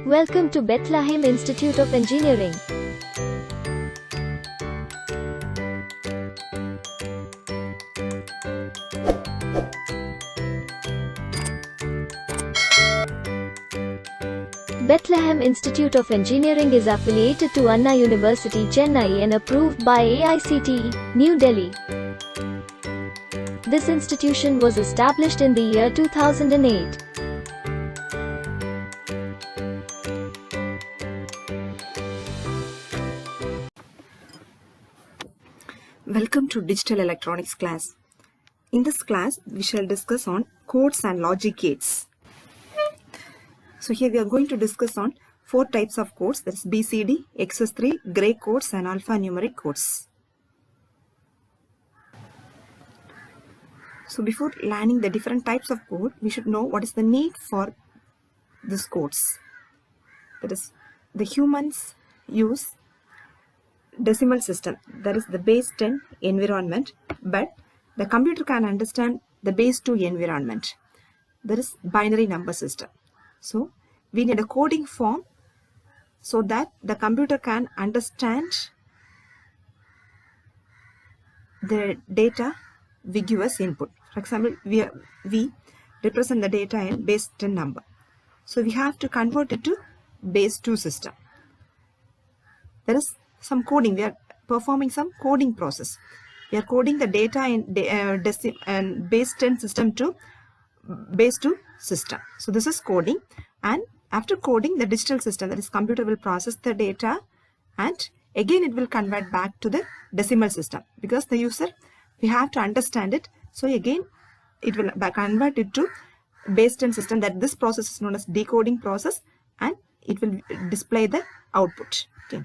Welcome to Bethlehem Institute of Engineering. Bethlehem Institute of Engineering is affiliated to Anna University, Chennai and approved by AICTE, New Delhi. This institution was established in the year 2008. Welcome to Digital Electronics class. In this class, we shall discuss on codes and logic gates. So here we are going to discuss on 4 types of codes, that is BCD, XS3, gray codes and alphanumeric codes. So before learning the different types of code, we should know what is the need for these codes. That is, the humans use decimal system, that is the base 10 environment, but the computer can understand the base 2 environment, that is binary number system. So we need a coding form so that the computer can understand the data ambiguous input. For example, we represent the data in base 10 number. So we have to convert it to base 2 system. There is some coding. We are performing some coding process. We are coding the data in base 10 system to base 2 system. So this is coding, and after coding, the digital system, that is computer, will process the data and again it will convert back to the decimal system, because the user, we have to understand it. So again it will convert it to base 10 system. That this process is known as decoding process, and it will display the output. Okay.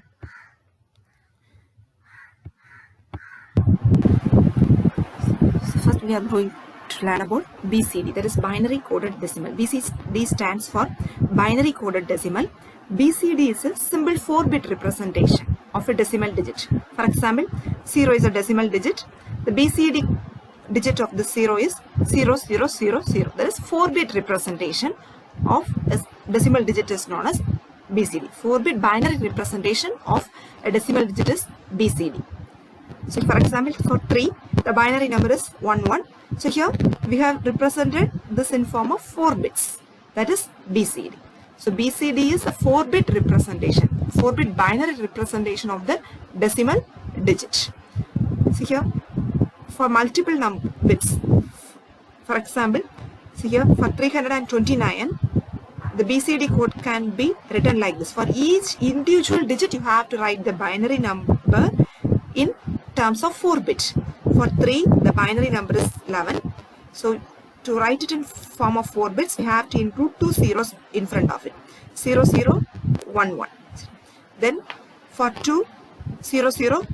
So first we are going to learn about BCD, that is binary coded decimal. BCD stands for binary coded decimal. BCD is a simple 4-bit representation of a decimal digit. For example, 0 is a decimal digit. The BCD digit of the 0 is 0000. That is 4-bit representation of a decimal digit is known as BCD. 4-bit binary representation of a decimal digit is BCD. So for example, for 3, the binary number is 11. So here we have represented this in form of 4 bits. That is BCD. So BCD is a 4-bit representation, 4-bit binary representation of the decimal digit. So here for multiple bits, for example, so here for 329, the BCD code can be written like this. For each individual digit, you have to write the binary number in terms of 4 bits. For 3, the binary number is 11. So to write it in form of 4 bits, we have to include 2 zeros in front of it. 0011. Then for 2, 0010.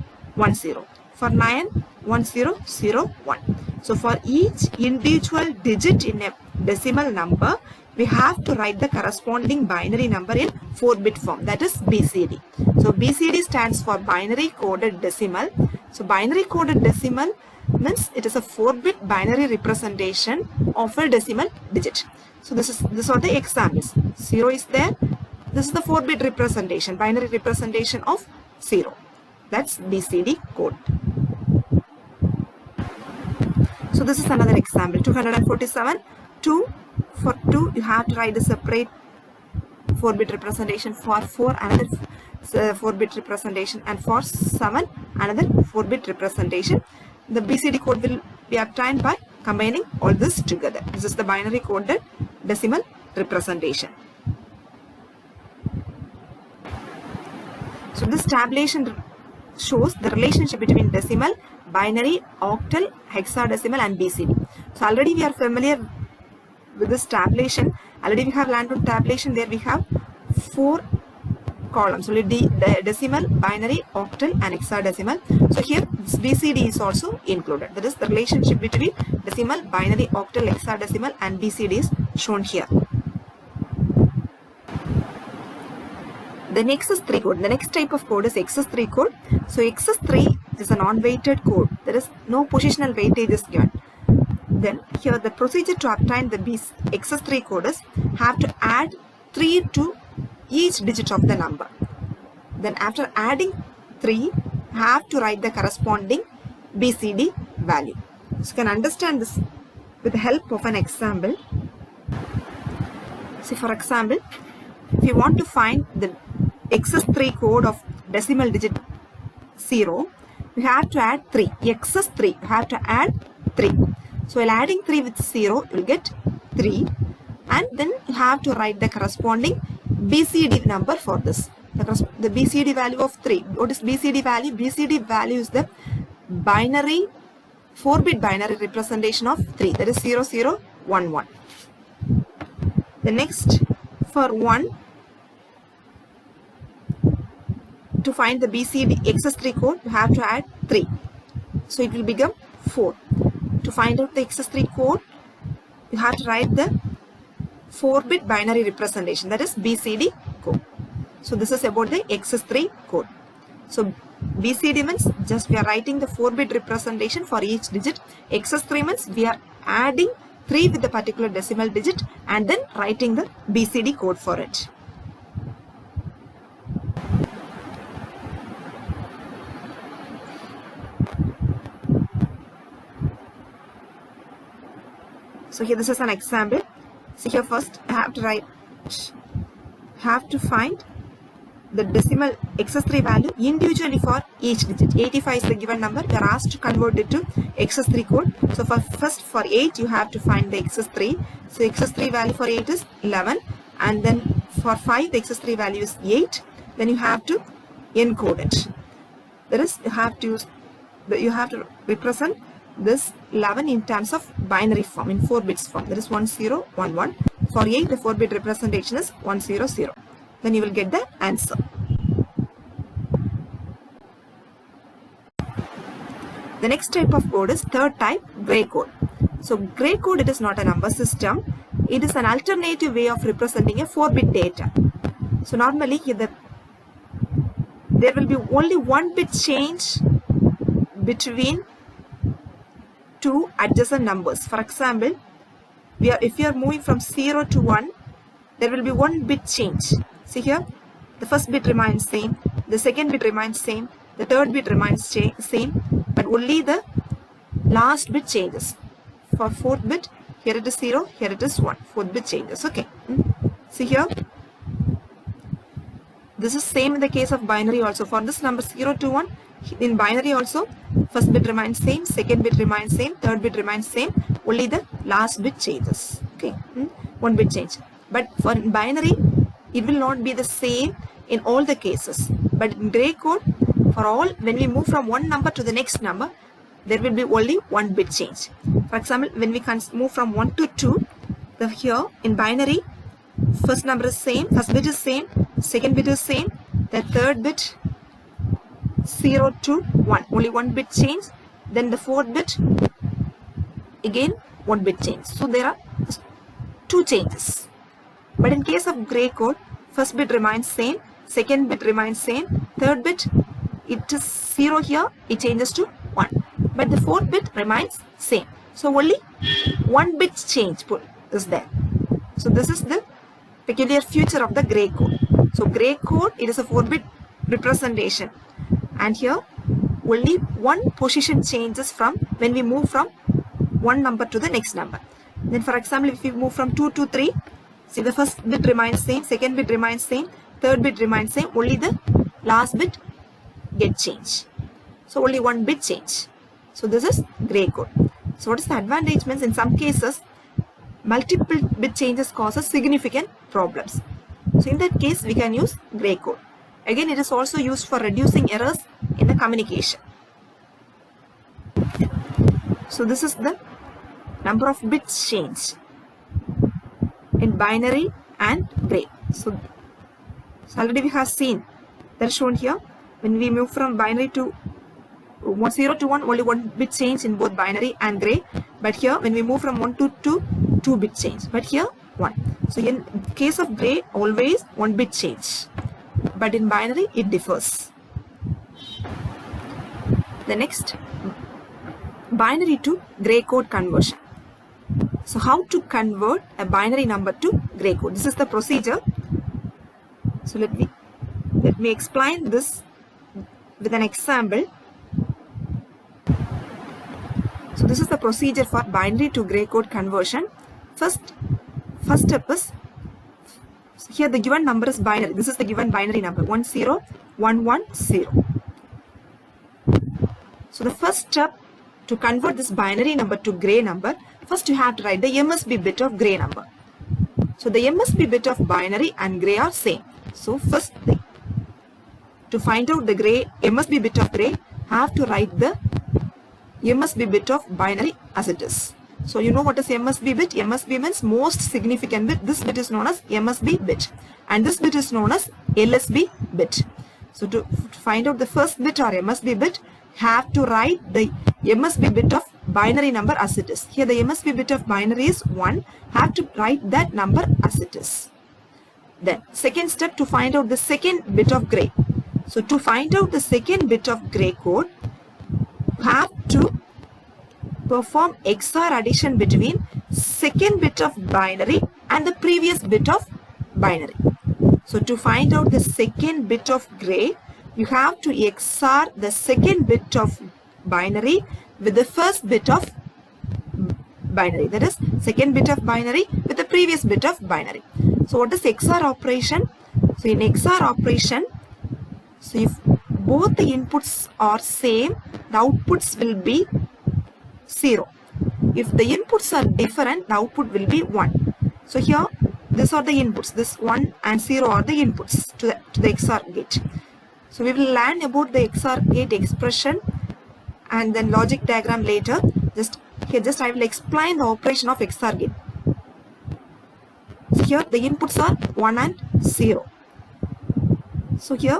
For 9, 1001. So for each individual digit in a decimal number, we have to write the corresponding binary number in 4-bit form, that is BCD. So BCD stands for binary coded decimal. So binary coded decimal means it is a 4-bit binary representation of a decimal digit. So these are the examples. 0 is there. This is the 4-bit representation, binary representation of 0. That's BCD code. So this is another example. 247. For 2, you have to write a separate 4-bit representation. For 4, another 4-bit representation, and for 7, another 4-bit representation. The BCD code will be obtained by combining all this together. This is the binary coded decimal representation. So this tabulation shows the relationship between decimal, binary, octal, hexadecimal and BCD. So already we are familiar with this tabulation. Already we have learned on tabulation. There we have 4 columns, so the decimal, binary, octal and hexadecimal. So here this BCD is also included. That is the relationship between decimal, binary, octal, hexadecimal and BCD is shown here. The XS3 code. The next type of code is XS3 code. So XS3 is a non-weighted code. There is no positional weightage is given. Then here the procedure to obtain the XS3 code is have to add 3 to each digit of the number. Then after adding 3, have to write the corresponding BCD value. So you can understand this with the help of an example. See, for example, if you want to find the excess 3 code of decimal digit 0, you have to add 3. Excess 3, you have to add 3. So while adding 3 with 0, you will get 3. And then you have to write the corresponding BCD number for this. The BCD value of 3. What is BCD value? BCD value is the binary, 4-bit binary representation of 3. That is 0011. The next, for 1, to find the BCD excess 3 code, you have to add 3. So it will become 4. To find out the excess 3 code, you have to write the 4-bit binary representation, that is BCD code. So this is about the excess 3 code. So BCD means just we are writing the 4-bit representation for each digit. Excess 3 means we are adding 3 with the particular decimal digit and then writing the BCD code for it. So here this is an example. So here first I have to find the decimal excess 3 value individually for each digit. 85 is the given number. We are asked to convert it to excess 3 code. So first for 8 you have to find the excess 3. So excess 3 value for 8 is 11, and then for 5 the excess 3 value is 8. Then you have to encode it. That is, you have to represent this 11 in terms of binary form, in 4 bits form. That is 1011. For 8 the 4-bit representation is 100. Then you will get the answer. The next type of code is third type, gray code. So gray code, it is not a number system. It is an alternative way of representing a 4-bit data. So normally here there will be only 1 bit change between 2 adjacent numbers. For example, if you are moving from 0 to 1, there will be 1 bit change. See here, the first bit remains same, the second bit remains same, the third bit remains same, but only the last bit changes. For 4th bit, here it is 0, here it is 1. 4th bit changes. Okay. See here, this is same in the case of binary also. For this number 0 to 1, in binary also, first bit remains same, second bit remains same, third bit remains same, only the last bit changes. Okay, 1 bit change. But for binary, it will not be the same in all the cases. But in gray code, for all, when we move from one number to the next number, there will be only 1 bit change. For example, when we can move from 1 to 2, here in binary, first number is same, first bit is same, second bit is same, the third bit 0 to 1, only 1 bit change. Then the 4th bit, again 1 bit change. So there are 2 changes. But in case of gray code, first bit remains same, second bit remains same, third bit, it is 0 here, it changes to 1. But the 4th bit remains same. So only 1 bit change is there. So this is the peculiar feature of the gray code. So gray code, it is a 4-bit representation. And here only 1 position changes from when we move from one number to the next number. Then for example, if we move from 2 to 3, see the first bit remains same, second bit remains same, third bit remains same, only the last bit get changed. So only 1 bit change. So this is gray code. So what is the advantage means in some cases, multiple bit changes causes significant problems. So in that case, we can use gray code. Again, it is also used for reducing errors in the communication. So this is the number of bits change in binary and gray. So already we have seen that shown here. When we move from binary to 0 to 1, only 1 bit change in both binary and gray. But here when we move from 1 to 2, 2 bit change. But here 1. So in case of gray, always 1 bit change. But in binary, it differs. The next, binary to gray code conversion. So how to convert a binary number to gray code? This is the procedure. So let me explain this with an example. So this is the procedure for binary to gray code conversion. First step is, here the given number is binary. This is the given binary number 10110. So the first step to convert this binary number to gray number, first you have to write the MSB bit of gray number. So the MSB bit of binary and gray are same. So first thing, to find out the MSB bit of gray, have to write the MSB bit of binary as it is. So you know what is MSB bit? MSB means most significant bit. This bit is known as MSB bit, and this bit is known as LSB bit. So to find out the first bit or MSB bit, have to write the MSB bit of binary number as it is. Here the MSB bit of binary is 1. Have to write that number as it is. Then second step, to find out the second bit of gray. So to find out the second bit of gray code, have to perform XOR addition between second bit of binary and the previous bit of binary. So to find out the second bit of gray, you have to XOR the second bit of binary with the first bit of binary. That is, second bit of binary with the previous bit of binary. So what is XOR operation? So in XOR operation, so if both the inputs are same, the outputs will be 0. If the inputs are different, the output will be 1. So here, these are the inputs. This 1 and 0 are the inputs to the XOR gate. So we will learn about the XOR gate expression and then logic diagram later. Just I will explain the operation of XOR gate. So here the inputs are 1 and 0. So here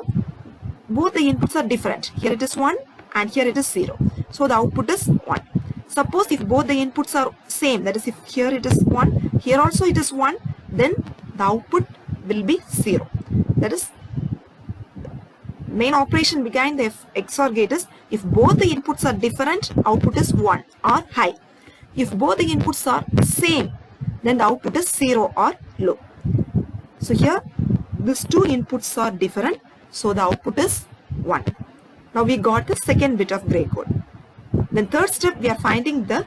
both the inputs are different. Here it is 1 and here it is 0. So the output is 1. Suppose if both the inputs are same, that is, if here it is 1, here also it is 1, then the output will be 0. That is, main operation behind the XOR gate is, if both the inputs are different, output is 1 or high. If both the inputs are same, then the output is 0 or low. So here these two inputs are different, so the output is 1. Now we got the second bit of gray code. Then third step, we are finding the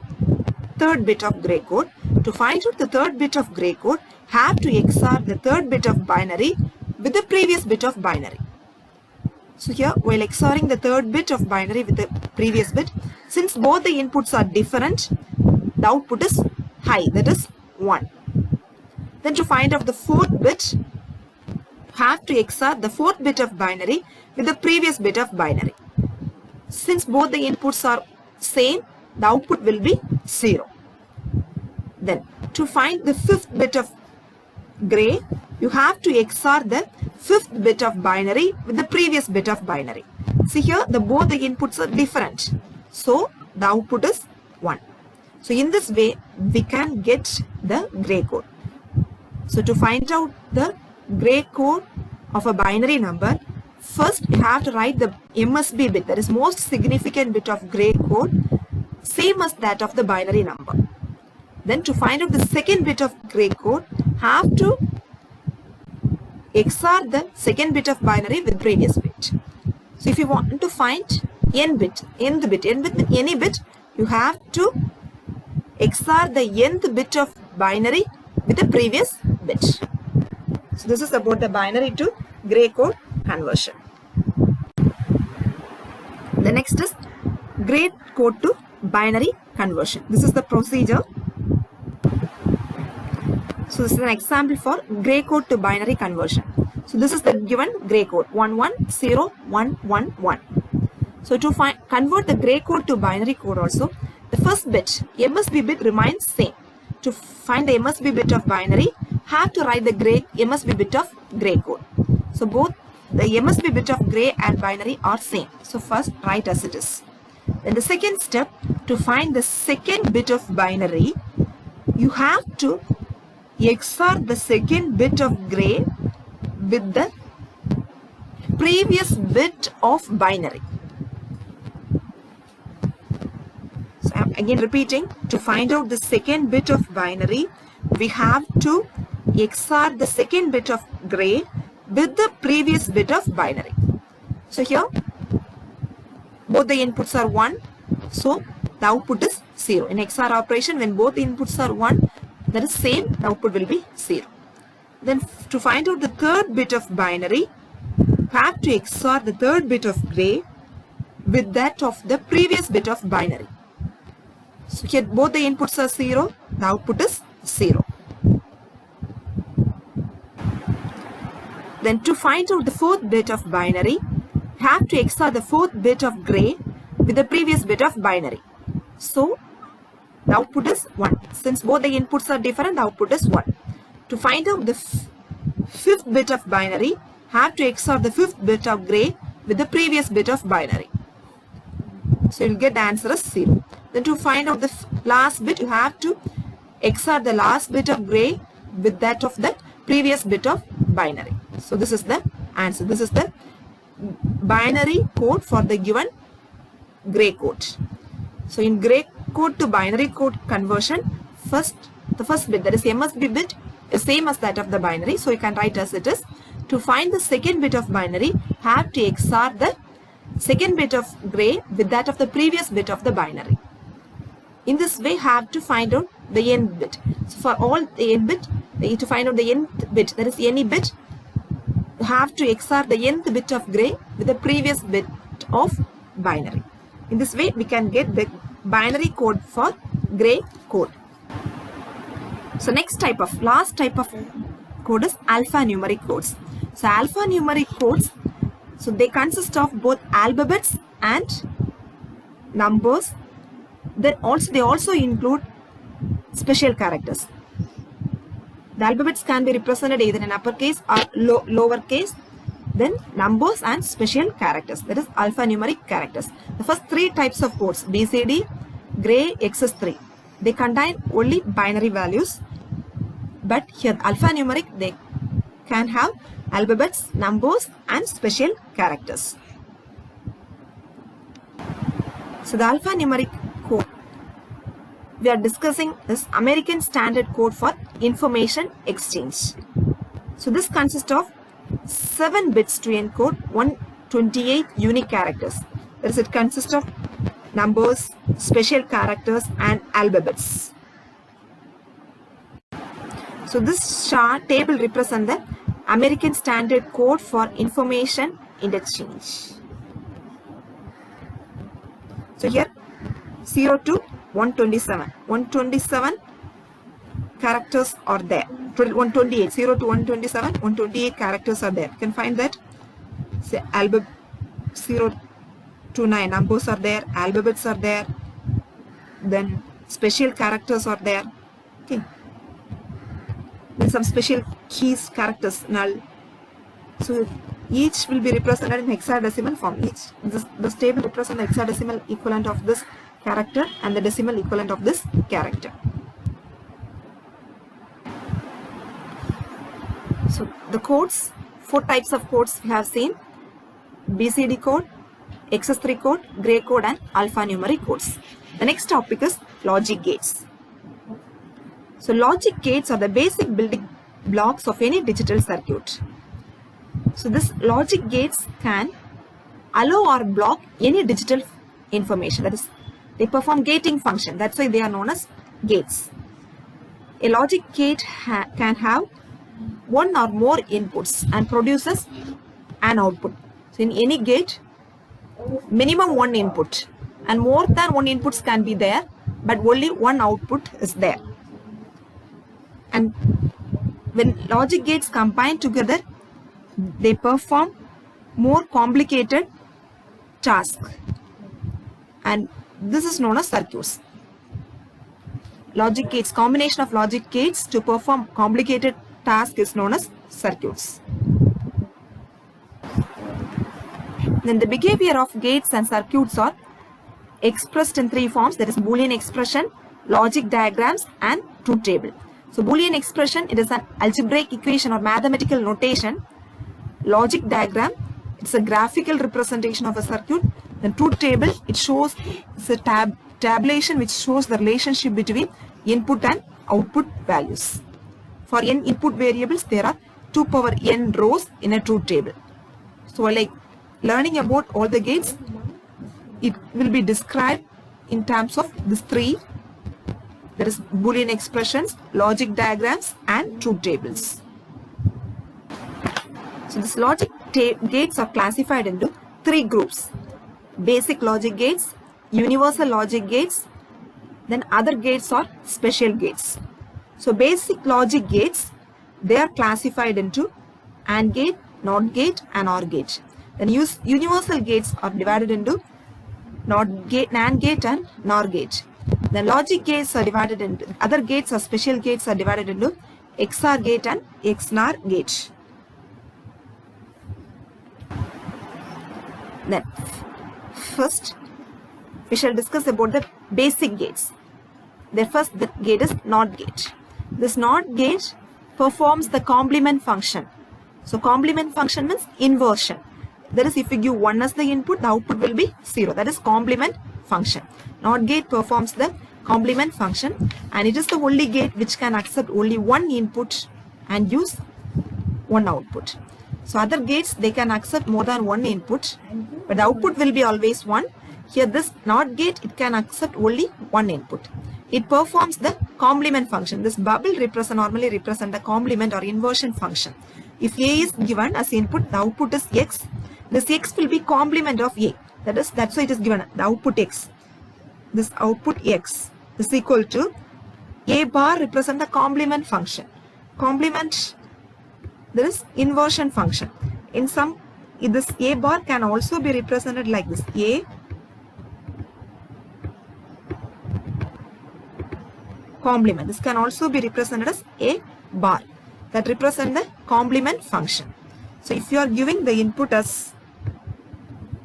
third bit of gray code. To find out the third bit of gray code, have to XOR the third bit of binary with the previous bit of binary. So here, while XORing the third bit of binary with the previous bit, since both the inputs are different, the output is high, that is 1. Then to find out the fourth bit, have to XOR the fourth bit of binary with the previous bit of binary. Since both the inputs are same, the output will be 0. Then to find the fifth bit of gray, you have to XOR the fifth bit of binary with the previous bit of binary. See here, both the inputs are different, so the output is 1. So in this way, we can get the gray code. So to find out the gray code of a binary number, first you have to write the MSB bit, that is most significant bit of gray code, same as that of the binary number. Then to find out the second bit of gray code, have to XOR the second bit of binary with previous bit. So if you want to find nth bit, with any bit, you have to XOR the nth bit of binary with the previous bit. So this is about the binary to gray code conversion. The next is gray code to binary conversion. This is the procedure. So this is an example for gray code to binary conversion. So this is the given gray code 110111. So to convert the gray code to binary code also, the first bit, MSB bit, remains same. To find the MSB bit of binary, have to write the MSB bit of gray code. So both the MSB bit of gray and binary are same. So first write as it is. Then the second step, to find the second bit of binary, you have to XOR the second bit of gray with the previous bit of binary. So I'm again repeating, to find out the second bit of binary, we have to XOR the second bit of gray with the previous bit of binary. So here both the inputs are 1, so the output is 0. In XOR operation, when both inputs are 1, that is same, the output will be 0. Then to find out the third bit of binary, have to XOR the third bit of gray with that of the previous bit of binary. So here both the inputs are 0, the output is 0. Then to find out the fourth bit of binary, have to XOR the fourth bit of gray with the previous bit of binary. So the output is 1. Since both the inputs are different, the output is 1. To find out the fifth bit of binary, have to XOR the fifth bit of gray with the previous bit of binary. So you'll get the answer as 0. Then to find out the last bit, you have to XOR the last bit of gray with that of the previous bit of binary. So this is the answer. This is the binary code for the given gray code. So in gray code to binary code conversion, the first bit, that is MSB bit, is same as that of the binary. So you can write as it is. To find the second bit of binary, have to XOR the second bit of gray with that of the previous bit of the binary. In this way, have to find out the nth bit. So for all the n bit, to find out the nth bit, that is any bit, have to XOR the nth bit of gray with the previous bit of binary. In this way, we can get the binary code for gray code. So last type of code is alphanumeric codes. So alphanumeric codes, so they consist of both alphabets and numbers. Then they also include special characters. The alphabets can be represented either in uppercase or lowercase. Then numbers and special characters, that is alphanumeric characters. The first three types of codes, BCD, gray, XS3, they contain only binary values. But here alphanumeric, they can have alphabets, numbers and special characters. So the alphanumeric code we are discussing is American Standard Code for Information Exchange. So this consists of 7 bits to encode 128 unique characters. That is, it consists of numbers, special characters and alphabets. So this table represents the American Standard Code for Information Interchange. So here 0 to 127. 127 characters are there. 128, 0 to 127, 128 characters are there. You can find that. Say alphabet 0 to 9 numbers are there, alphabets are there, then special characters are there. Okay. Then some special keys, characters, null. So each will be represented in hexadecimal form. This table represents the hexadecimal equivalent of this character and the decimal equivalent of this character. So the codes, 4 types of codes we have seen: BCD code, XS3 code, gray code and alphanumeric codes. The next topic is logic gates. So logic gates are the basic building blocks of any digital circuit. So this logic gates can allow or block any digital information. That is, they perform gating function. That's why they are known as gates. A logic gate can have one or more inputs and produces an output. So in any gate, minimum one input and more than one inputs can be there, but only one output is there. And when logic gates combine together, they perform more complicated tasks, and this is known as circuits. Logic gates, combination of logic gates to perform complicated tasks is known as circuits. Then the behavior of gates and circuits are expressed in 3 forms, that is Boolean expression, logic diagrams and truth table. So Boolean expression, it is an algebraic equation or mathematical notation. Logic diagram, it's a graphical representation of a circuit. Then truth table, it shows, it's a tabulation which shows the relationship between input and output values. For n input variables, there are 2 power n rows in a truth table. So like learning about all the gates, it will be described in terms of these three, that is Boolean expressions, logic diagrams and truth tables. So these logic gates are classified into three groups: basic logic gates, universal logic gates, then other gates are special gates. So basic logic gates, they are classified into AND gate, NOT gate and OR gate. Then universal gates are divided into NOT gate, NAND gate and NOR gate. The logic gates are divided into, other gates or special gates are divided into XOR gate and XNOR gate. Then first we shall discuss about the basic gates. The first gate is NOT gate. This NOT gate performs the complement function. So complement function means inversion. That is, if you give 1 as the input, the output will be 0. That is complement function. NOT gate performs the complement function, and it is the only gate which can accept only one input and use one output. So other gates, they can accept more than one input, but the output will be always 1. Here this NOT gate, it can accept only one input. It performs the complement function. This bubble normally represent the complement or inversion function. If A is given as input, the output is X. This X will be complement of A. That's why it is given the output X. This output X is equal to A bar represent the complement function. Complement, there is inversion function. In some, this A bar can also be represented like this. A complement. This can also be represented as A bar. That represent the complement function. So if you are giving the input as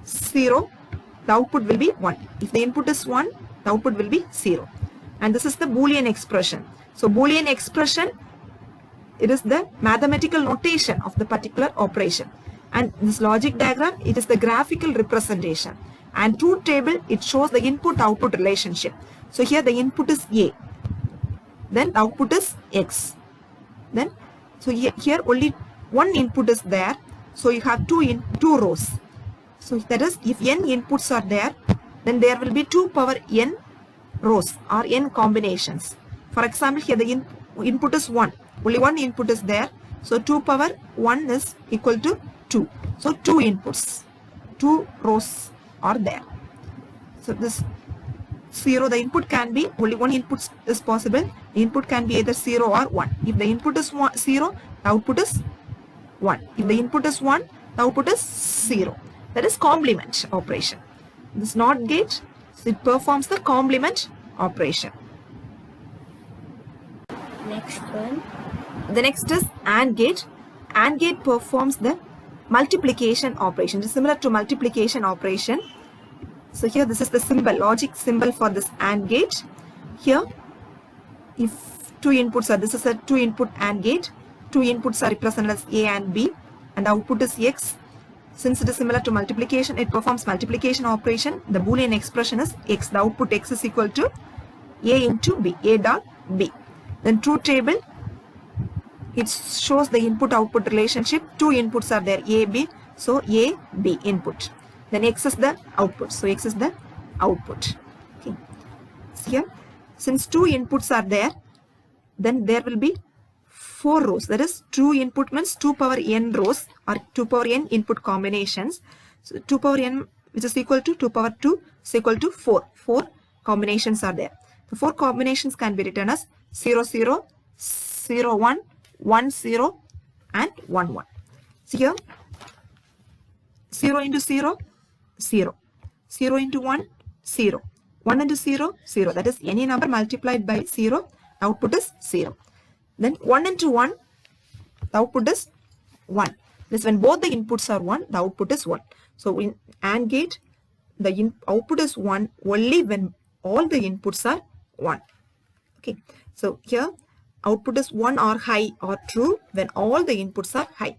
0, the output will be 1. If the input is 1, the output will be 0. And this is the Boolean expression. So Boolean expression, it is the mathematical notation of the particular operation. And this logic diagram, it is the graphical representation. And truth table, it shows the input-output relationship. So here the input is A. Then the output is X. Then, so here only one input is there. So you have two rows. So that is, if n inputs are there, then there will be 2 power n rows or n combinations. For example, here the input is 1. Only one input is there. So 2 power 1 is equal to 2. So 2 inputs, 2 rows are there. So this 0, the input can be, only one input is possible. The input can be either 0 or 1. If the input is 0, the output is 1. If the input is 1, the output is 0. That is complement operation. This NOT gate, it performs the complement operation. Next one. The next is AND gate. AND gate performs the multiplication operation. It is similar to multiplication operation. So here this is the symbol, logic symbol for this AND gate. Here, if 2 inputs are, this is a 2 input AND gate. 2 inputs are represented as A and B, and the output is X. Since it is similar to multiplication, it performs multiplication operation. The Boolean expression is X. The output X is equal to A into B, A dot B. Then truth table, it shows the input-output relationship. 2 inputs are there, A, B. So A, B input. Then X is the output. So X is the output. Okay. So here, since 2 inputs are there, then there will be 4 rows. That is, 2 input means 2 power n rows or 2 power n input combinations. So 2 power n, which is equal to 2 power 2 is equal to 4. 4 combinations are there. The 4 combinations can be written as 0, 0, 0, 1, 1, 0 and 1, 1. So here 0 into 0, 0. 0 into 1, 0. 1 into 0, 0. That is, any number multiplied by 0, the output is 0. Then 1 into 1, the output is 1. This, when both the inputs are 1, the output is 1. So in AND gate, the output is 1 only when all the inputs are 1. Okay. So here output is 1 or high or true when all the inputs are high.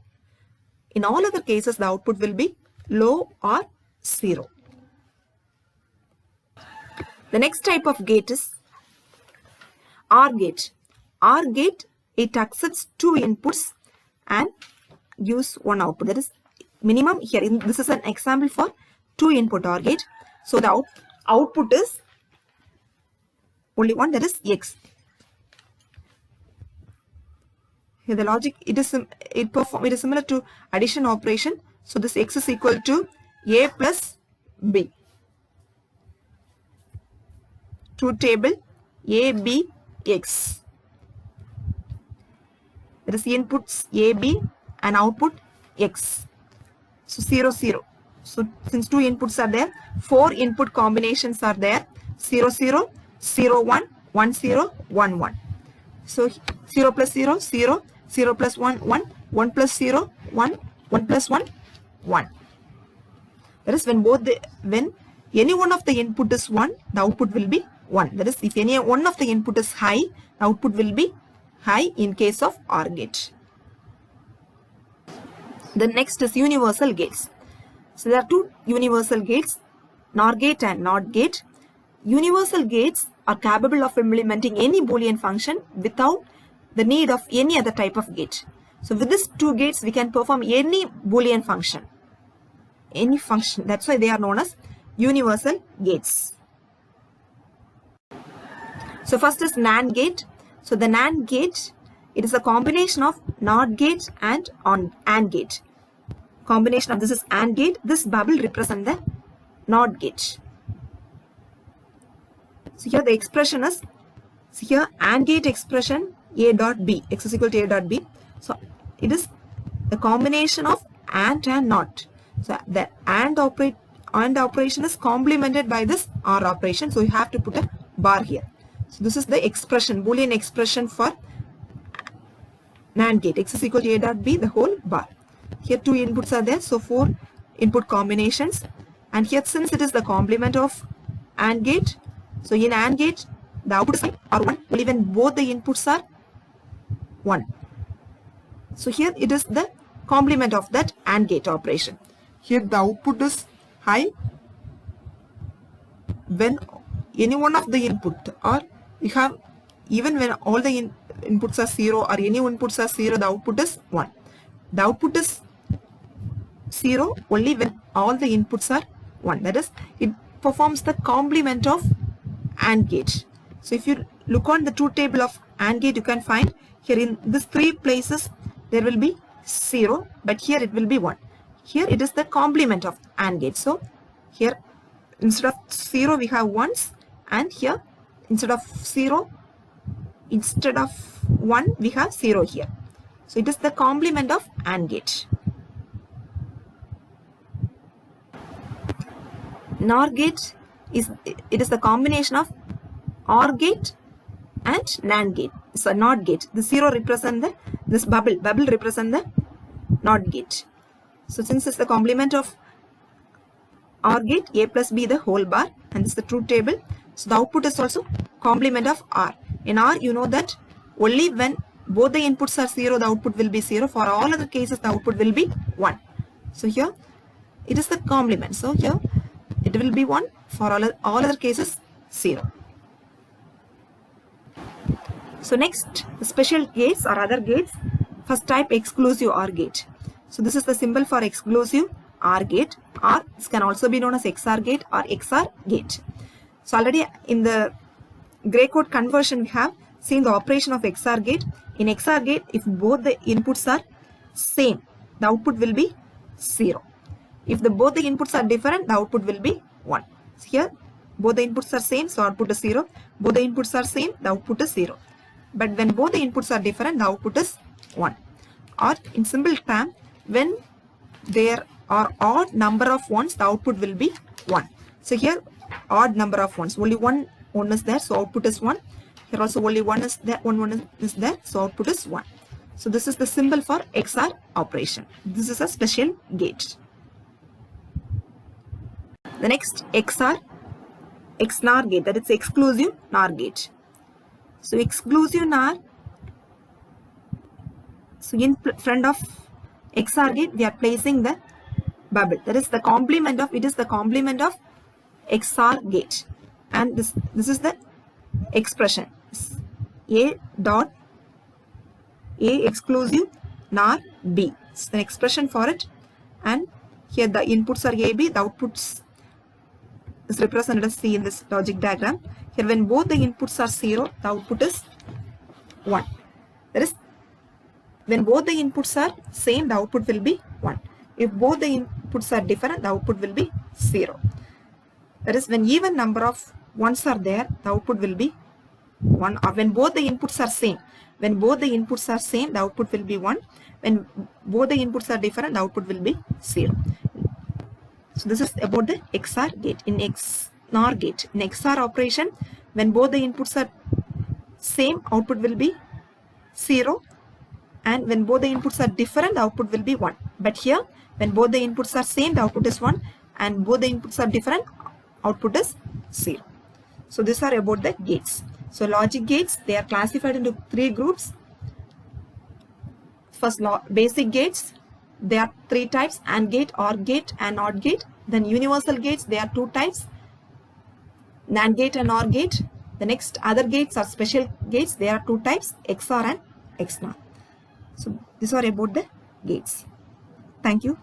In all other cases, the output will be low or 0. The next type of gate is OR gate. OR gate, it accepts 2 inputs and gives one output. That is minimum here. This is an example for 2 input OR gate. So the output is only one, that is X. Here the logic, it is similar to addition operation. So this X is equal to A plus B. Truth table A, B, X. That is inputs A, B and output X. So 0, 0. So since 2 inputs are there, 4 input combinations are there. 0, 0, 0, 1, 1, 0, 1, 1. So 0 plus 0, 0, 0 plus 1, 1, 1 plus 0, 1, 1 plus 1, 1. That is when any one of the input is 1, the output will be 1. That is, if any one of the input is high, the output will be high in case of OR gate. The next is universal gates. So there are 2 universal gates, NOR gate and NOT gate. Universal gates are capable of implementing any Boolean function without the need of any other type of gate. So with these 2 gates, we can perform any Boolean function. Any function. That's why they are known as universal gates. So first is NAND gate. So the NAND gate, it is a combination of NOT gate and AND gate. Combination of this is AND gate. This bubble represents the NOT gate. So here the expression is, so here AND gate expression A dot B, X is equal to A dot B. So it is the combination of AND and NOT. So the AND operation is complemented by this OR operation. So you have to put a bar here. So this is the expression, Boolean expression for NAND gate. X is equal to A dot B, the whole bar. Here 2 inputs are there, so 4 input combinations. And here since it is the complement of AND gate, so in AND gate, the output is or 1 only when both the inputs are 1. So here it is the complement of that AND gate operation. Here the output is high when any one of the input, or we have even when all the inputs are 0 or any inputs are 0, the output is 1. The output is 0 only when all the inputs are 1. That is, it performs the complement of AND gate. So if you look on the truth table of AND gate, you can find here in these 3 places there will be 0, but here it will be 1. Here it is the complement of AND gate. So here instead of 0 we have 1s, and here instead of 1 we have 0 here. So it is the complement of AND gate. NOR gate is the combination of OR gate and NAND gate. So NOT gate. The 0 represent this bubble represent the NOT gate. So since it's the complement of OR gate, A plus B the whole bar, and this is the truth table. So the output is also complement of OR. In OR, you know that only when both the inputs are 0, the output will be 0. For all other cases, the output will be 1. So here it is the complement. So here it will be 1. For all other cases, 0. So next, the special gates or other gates. First type, exclusive OR gate. So this is the symbol for exclusive OR gate, or this can also be known as XOR gate or XOR gate. So already in the gray code conversion we have seen the operation of XOR gate. In XOR gate, if both the inputs are same, the output will be 0. If both the inputs are different, the output will be 1. So here both the inputs are same, so output is 0. Both the inputs are same, the output is 0. But when both the inputs are different, the output is 1. Or in simple term, when there are odd number of ones, the output will be 1. So here odd number of ones, only one is there, so output is 1. Here also only one is there, one is there, so output is 1. So this is the symbol for XOR operation. This is a special gate. The next XOR gate, that is exclusive NOR gate. So exclusive NOR, so in front of XOR gate we are placing the bubble, that is the complement of, it is the complement of XOR gate, and this is the expression A dot A exclusive NOR B. It's the expression for it. And here the inputs are A, B, the outputs is represented as C in this logic diagram. Here when both the inputs are 0, the output is 1. That is, when both the inputs are same, the output will be 1. If both the inputs are different, the output will be 0. That is, when even number of ones are there, the output will be 1. Or when both the inputs are same, when both the inputs are same, the output will be 1. When both the inputs are different, the output will be 0. So this is about the XOR gate. In XNOR gate, in XOR operation, when both the inputs are same, output will be 0. And when both the inputs are different, the output will be 1. But here, when both the inputs are same, the output is 1. And both the inputs are different, output is 0. So these are about the gates. So logic gates, they are classified into 3 groups. First, basic gates, there are 3 types: AND gate, OR gate, and NOT gate. Then universal gates, there are 2 types: NAND gate and OR gate. The next other gates are special gates. There are 2 types: XOR and XNOR. So these are about the gates. Thank you.